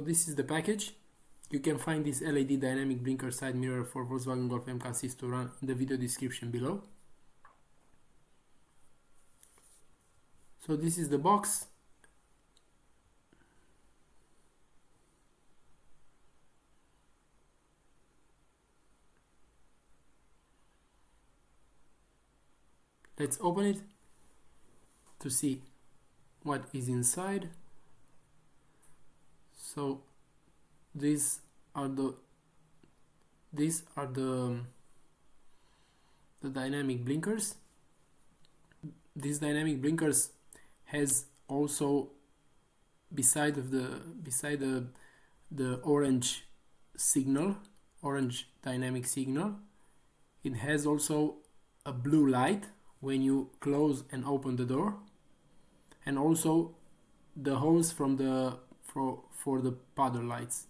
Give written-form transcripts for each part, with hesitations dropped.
this is the package. You can find this LED dynamic blinker side mirror for Volkswagen Golf MK6 Touran in the video description below. So this is the box. Let's open it to see what is inside. So these are the dynamic blinkers. These dynamic blinkers has also beside the orange signal, orange dynamic signal, it has also a blue light when you close and open the door, and also the hose from the for the paddle lights.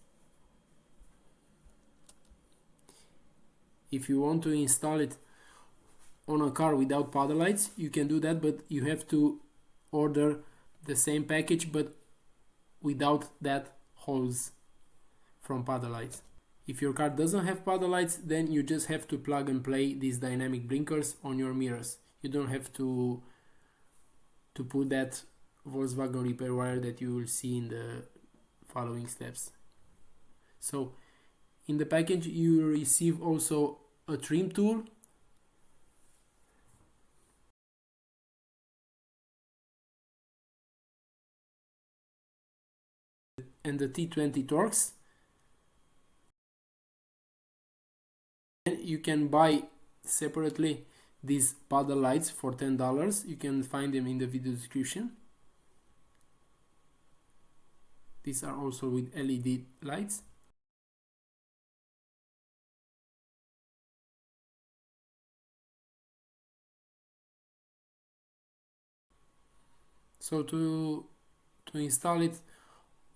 If you want to install it on a car without paddle lights, you can do that, but you have to order the same package but without that hose from paddle lights. If your car doesn't have paddle lights, then you just have to plug and play these dynamic blinkers on your mirrors. You don't have to put that Volkswagen repair wire that you will see in the following steps. So in the package you receive also a trim tool, and the T20 Torx. And you can buy separately these paddle lights for $10. You can find them in the video description. These are also with LED lights. So to install it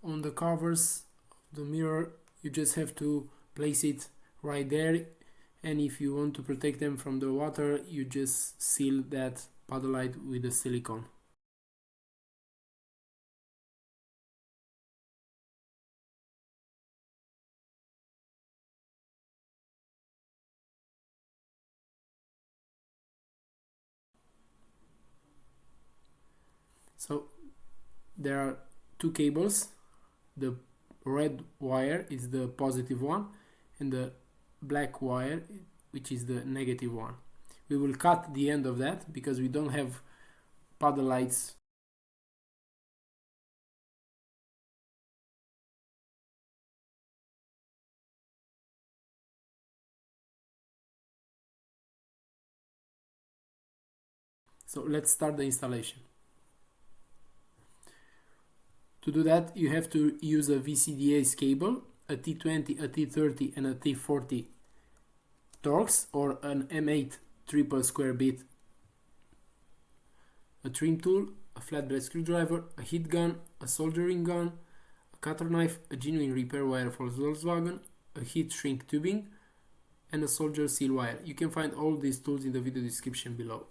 on the covers of the mirror, you just have to place it right there, and if you want to protect them from the water, you just seal that paddle light with the silicone. So there are two cables. The red wire is the positive one and the black wire, which is the negative one. We will cut the end of that because we don't have paddle lights. So let's start the installation. To do that, you have to use a VCDA's cable, a T20, a T30 and a T40 Torx, or an M8 triple square bit, a trim tool, a flatbed screwdriver, a heat gun, a soldering gun, a cutter knife, a genuine repair wire for Volkswagen, a heat shrink tubing, and a solder seal wire. You can find all these tools in the video description below.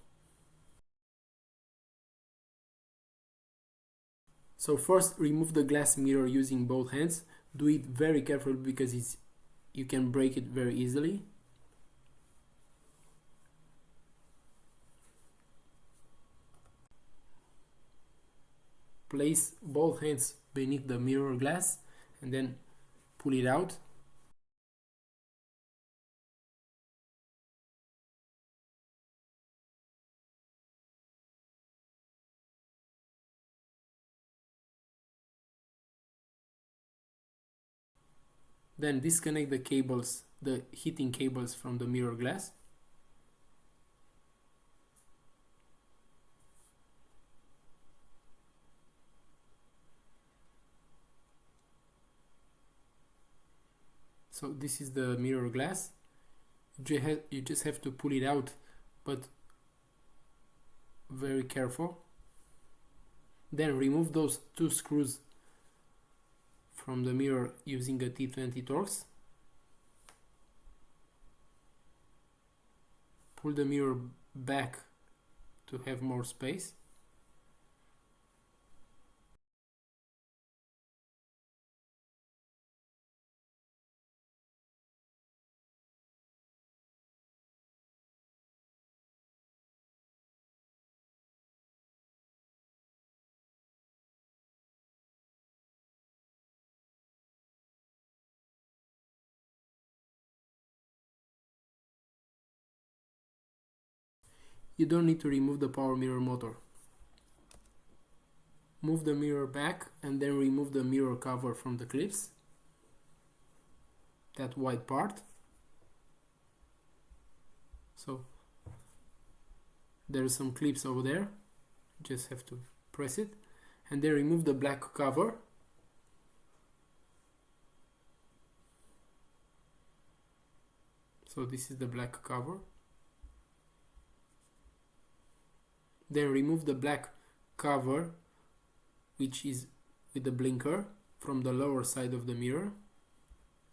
So first, remove the glass mirror using both hands. Do it very carefully because you can break it very easily. Place both hands beneath the mirror glass and then pull it out. Then disconnect the cables, the heating cables from the mirror glass. So this is the mirror glass. You just have to pull it out, but very careful. Then remove those two screws from the mirror using a T20 Torx. Pull the mirror back to have more space. you don't need to remove the power mirror motor. Move the mirror back and then remove the mirror cover from the clips, that white part. So there's some clips over there, you just have to press it, and then remove the black cover. So this is the black cover. Then remove the black cover, which is with the blinker, from the lower side of the mirror.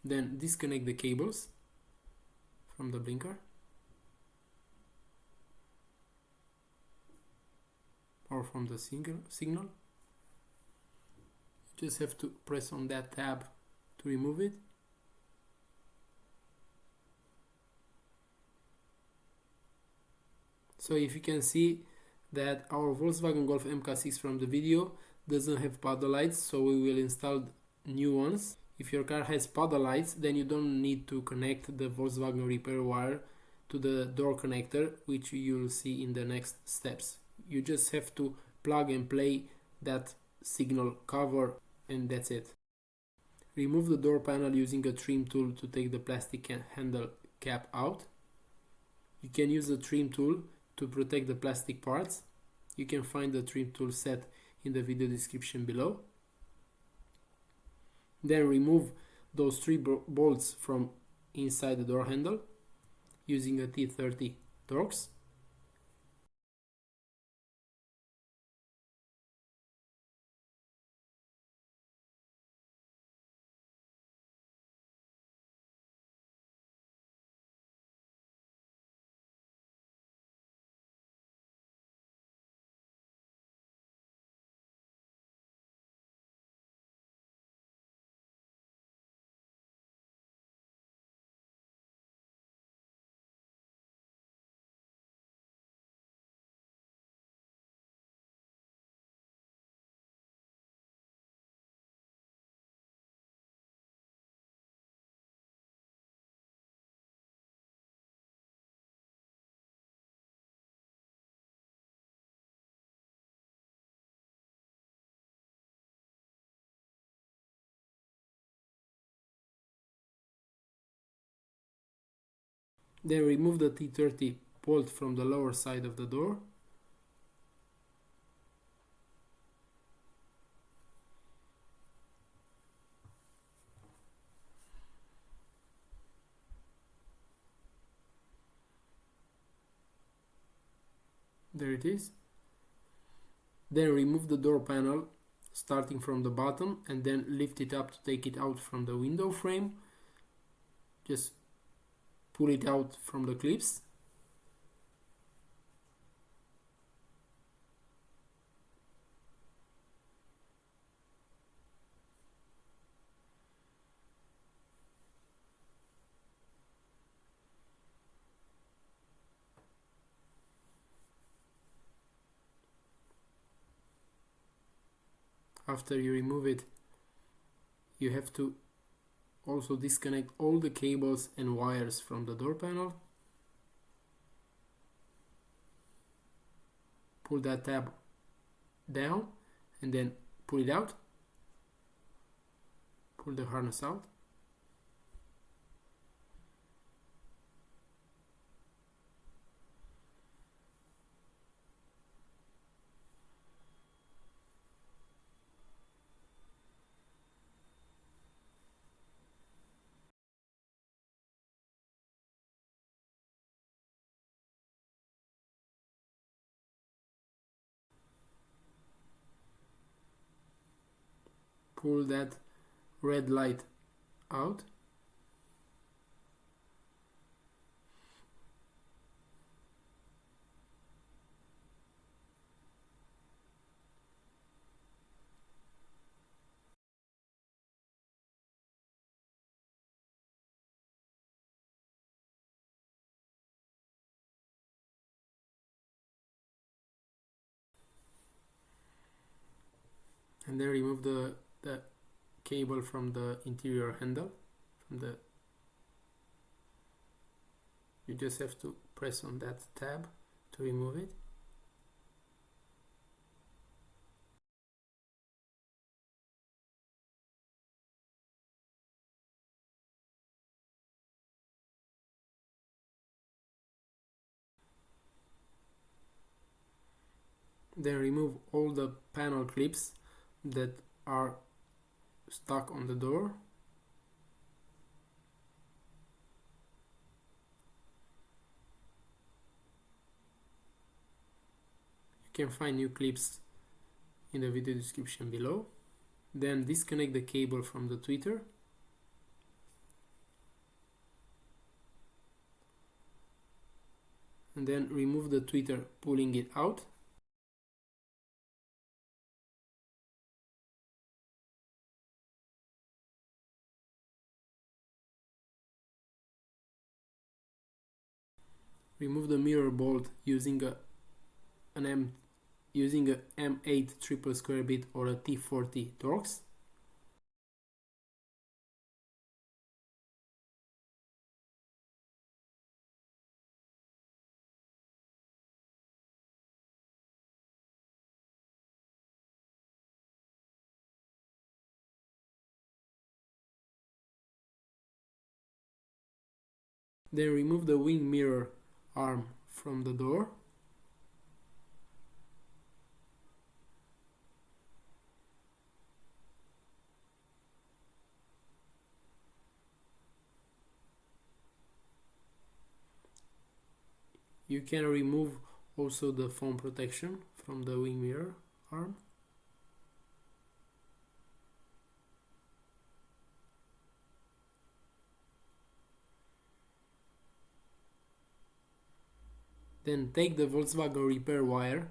Then disconnect the cables from the blinker, or from the signal. Just have to press on that tab to remove it. So if you can see that our Volkswagen Golf MK6 from the video doesn't have paddle lights, so we will install new ones. If your car has paddle lights, then you don't need to connect the Volkswagen repair wire to the door connector, which you'll see in the next steps. You just have to plug and play that signal cover, and that's it. Remove the door panel using a trim tool to take the plastic handle cap out. You can use the trim tool to protect the plastic parts. You can find the trim tool set in the video description below. Then remove those 3 bolts from inside the door handle using a T30 Torx. Then remove the T30 bolt from the lower side of the door. There it is. Then remove the door panel starting from the bottom and then lift it up to take it out from the window frame. Just pull it out from the clips. After you remove it, you have to also disconnect all the cables and wires from the door panel. Pull that tab down and then pull it out. Pull the harness out. Pull that red light out. And then remove the cable from the interior handle. You just have to press on that tab to remove it. Then remove all the panel clips that are stuck on the door. You can find new clips in the video description below. Then disconnect the cable from the tweeter. And then remove the tweeter, pulling it out. Remove the mirror bolt using a M8 triple square bit or a T40 Torx. Then remove the wing mirror arm from the door. You can remove also the foam protection from the wing mirror arm. Then take the Volkswagen repair wire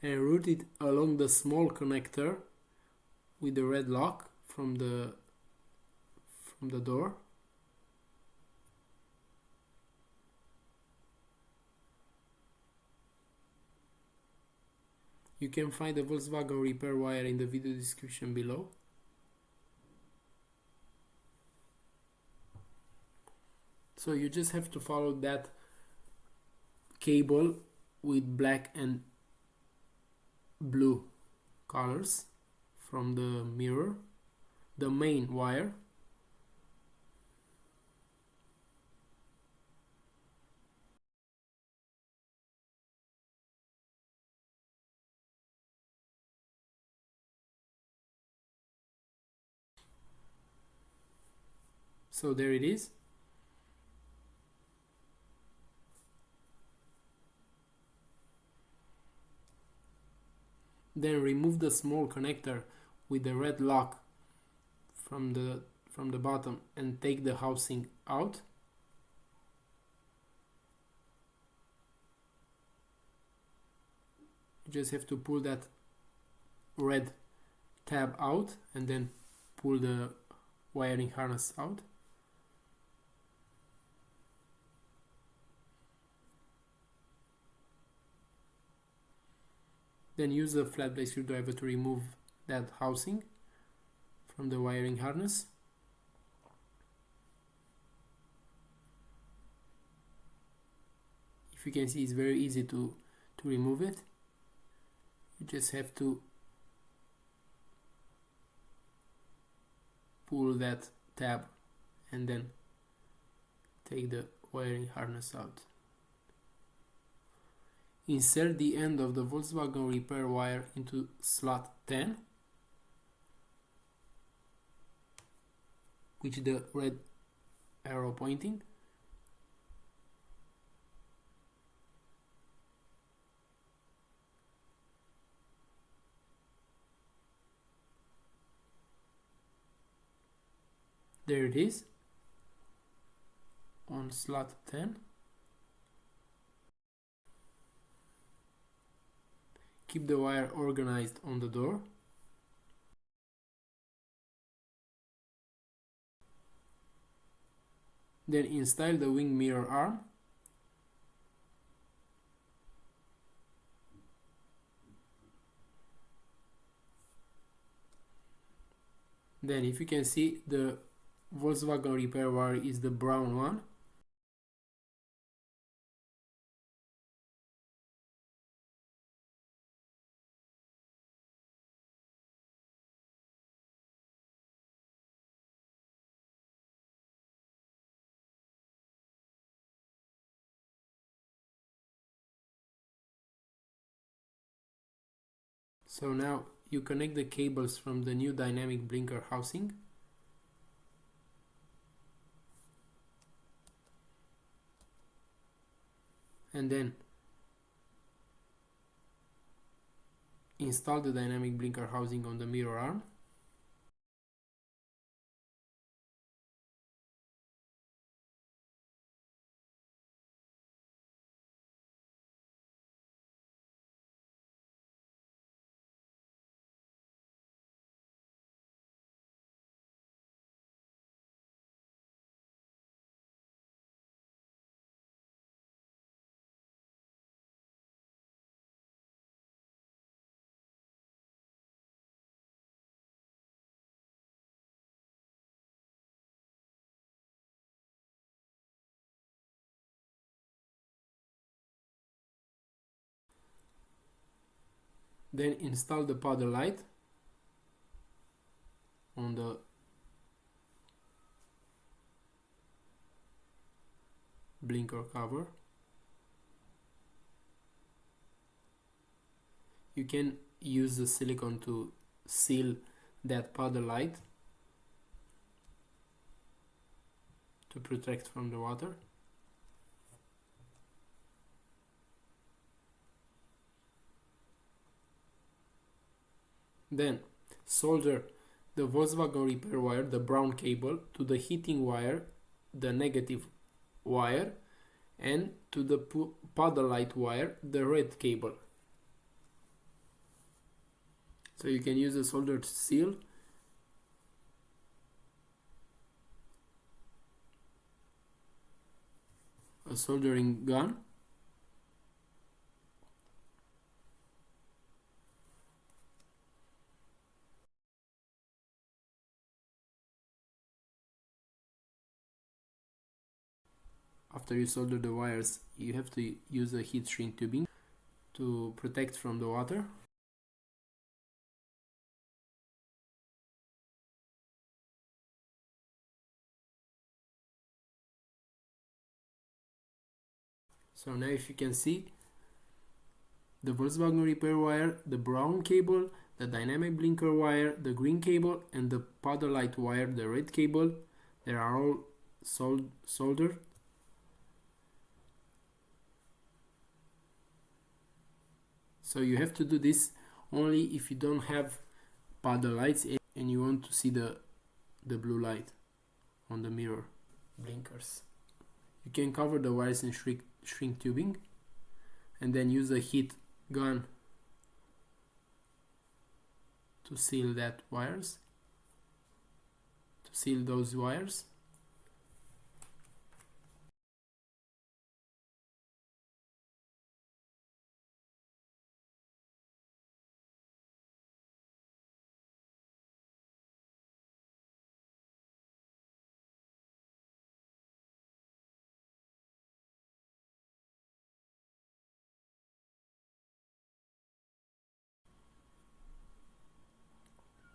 and route it along the small connector with the red lock from the door. You can find the Volkswagen repair wire in the video description below. So you just have to follow that cable with black and blue colors from the mirror, the main wire. So there it is. Then remove the small connector with the red lock from the bottom and take the housing out. You just have to pull that red tab out and then pull the wiring harness out. Then use a flat blade screwdriver to remove that housing from the wiring harness. If you can see, it's very easy to remove it. You just have to pull that tab and then take the wiring harness out. Insert the end of the Volkswagen repair wire into slot 10, with the red arrow pointing. There it is, on slot 10. Keep the wire organized on the door. Then install the wing mirror arm. Then, if you can see, the Volkswagen repair wire is the brown one. So now you connect the cables from the new dynamic blinker housing. And then install the dynamic blinker housing on the mirror arm. Then install the powder light on the blinker cover. You can use the silicone to seal that powder light to protect from the water. Then solder the Volkswagen repair wire, the brown cable, to the heating wire, the negative wire, and to the powder light wire, the red cable. So you can use a soldered seal a soldering gun, after you solder the wires, you have to use a heat shrink tubing to protect from the water. So now if you can see, the Volkswagen repair wire, the brown cable, the dynamic blinker wire, the green cable, and the powder light wire, the red cable, they are all soldered. So you have to do this only if you don't have powder lights and you want to see the blue light on the mirror blinkers. You can cover the wires in shrink tubing and then use a heat gun to seal those wires.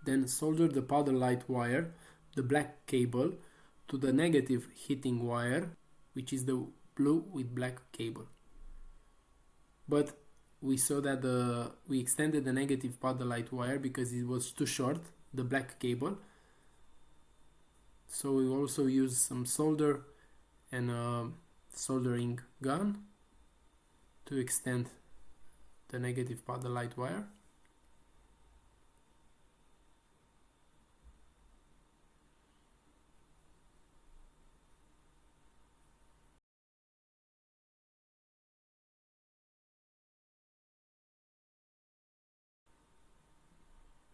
Then solder the powder light wire, the black cable, to the negative heating wire, which is the blue with black cable. But we saw that we extended the negative powder light wire because it was too short, the black cable. So we also use some solder and a soldering gun to extend the negative powder light wire.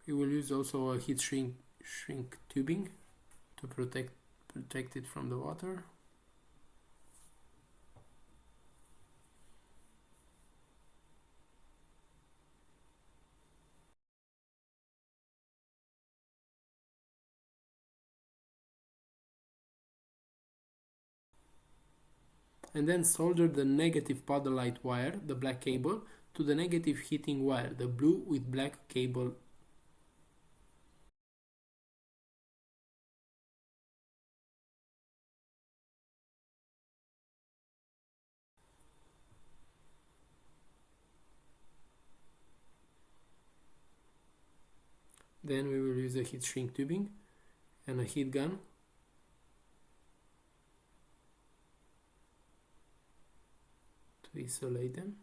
We will use also a heat shrink tubing to protect it from the water. And then solder the negative powder light wire, the black cable, to the negative heating wire, the blue with black cable. Then we will use a heat shrink tubing and a heat gun to isolate them.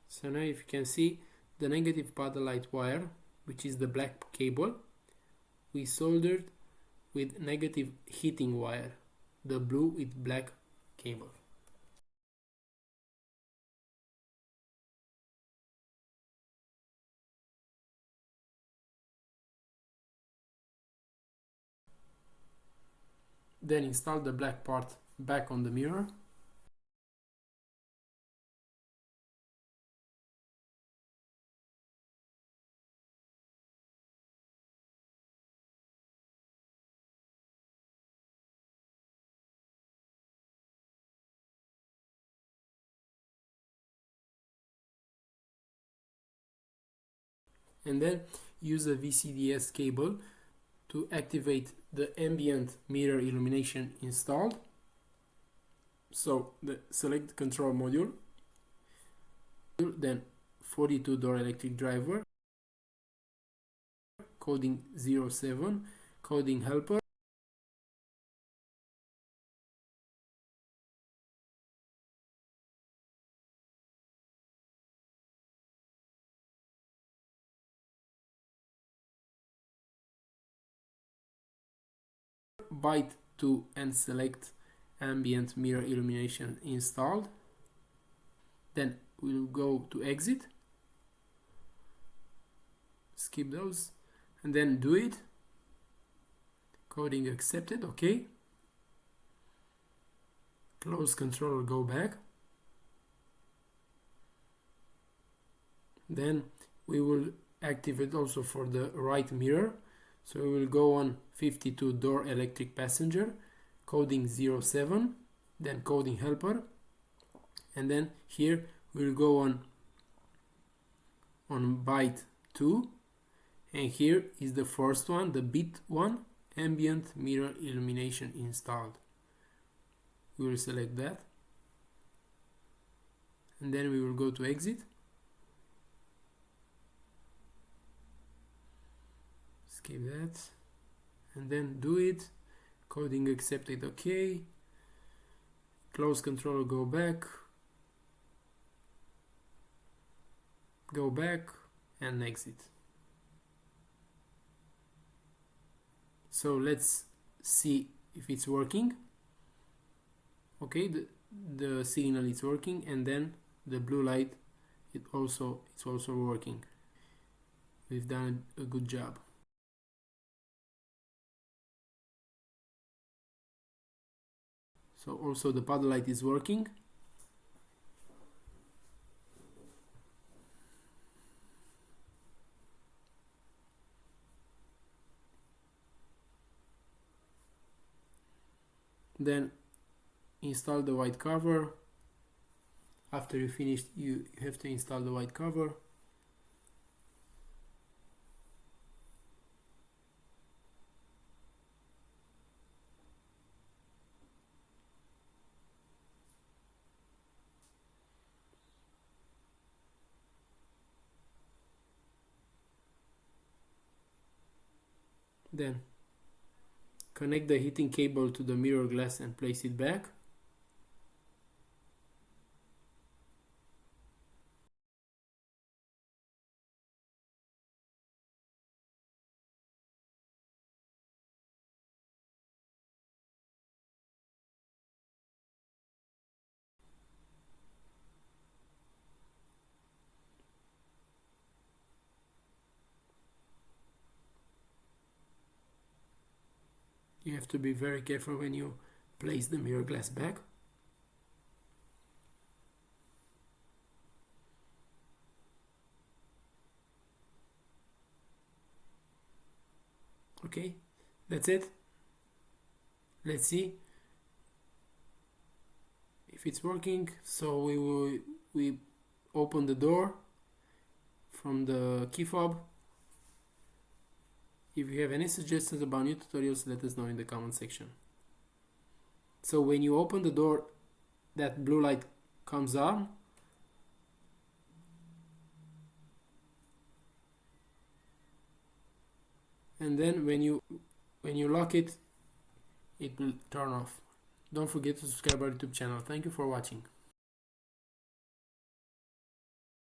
So now if you can see the negative paddle light wire, which is the black cable, we soldered with negative heating wire, the blue with black cable. Then install the black part back on the mirror. And then use a VCDS cable to activate the ambient mirror illumination installed. So select the control module, then 42 door electric driver, coding 07, coding helper, byte 2 and select ambient mirror illumination installed. Then we'll go to exit, skip those, and then do it, coding accepted, okay, close control, go back. Then we will activate also for the right mirror, so we will go on 52 door electric passenger, coding 07, then coding helper, and then here we'll go on byte 2, and here is the first one, the bit 1, ambient mirror illumination installed. We will select that, and then we will go to exit, skip that, and then do it, coding accepted, okay, close control, go back, and exit. So let's see if it's working. Okay, the signal is working, and then the blue light it's also working. We've done a good job. So also the paddle light is working. Then install the white cover. After you finish, you have to install the white cover. Then connect the heating cable to the mirror glass and place it back. You have to be very careful when you place the mirror glass back. Okay, that's it. Let's see if it's working. So we open the door from the key fob, If you have any suggestions about new tutorials, let us know in the comment section. So when you open the door, that blue light comes on. And then when you lock it, it will turn off. Don't forget to subscribe our YouTube channel. Thank you for watching.